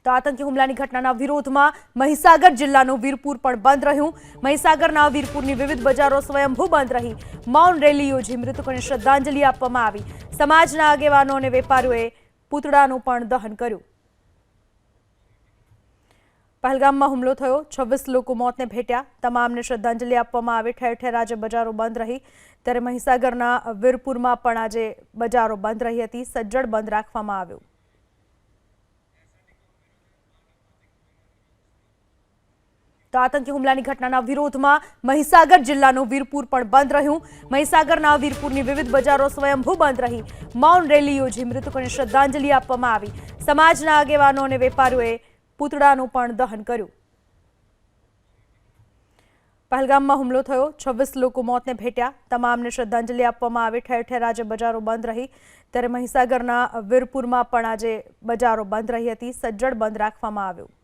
તો આતંકી હુમલાની ઘટનાના વિરોધમાં મહીસાગર જિલ્લાનું વીરપુર પણ બંધ રહ્યું। મહીસાગરના વીરપુરની વિવિધ બજારો સ્વયંભૂ બંધ રહી। મૌન રેલી યોજી મૃતકોને શ્રદ્ધાંજલિ આપવામાં આવી। સમાજના આગેવાનો અને વેપારીઓએ પૂતળાનું પણ દહન કર્યું। પહલગામમાં હુમલો થયો, 26 લોકો મોતને ભેટ્યા। તમામને શ્રદ્ધાંજલિ આપવામાં આવી। ઠેર ઠેર આજે બજારો બંધ રહી, ત્યારે મહીસાગરના વીરપુરમાં પણ આજે બજારો બંધ રહી હતી। સજ્જડ બંધ રાખવામાં આવ્યું। તો આતંકી હુમલાની ઘટનાના વિરોધમાં મહીસાગર જિલ્લાનું વીરપુર પણ બંધ રહ્યું। મહીસાગરના વીરપુરની વિવિધ બજારો સ્વયંભૂ બંધ રહી। મૌન રેલી યોજી મૃતકોને શ્રદ્ધાંજલિ આપવામાં આવી। સમાજના આગેવાનો અને વેપારીઓએ પૂતળાનું પણ દહન કર્યું। પહલગામમાં હુમલો થયો, 26 લોકો મોતને ભેટ્યા। તમામને શ્રદ્ધાંજલિ આપવામાં આવી। ઠેર ઠેર આજે બજારો બંધ રહી, ત્યારે મહીસાગરના વીરપુરમાં પણ આજે બજારો બંધ રહી હતી। સજ્જડ બંધ રાખવામાં આવ્યું।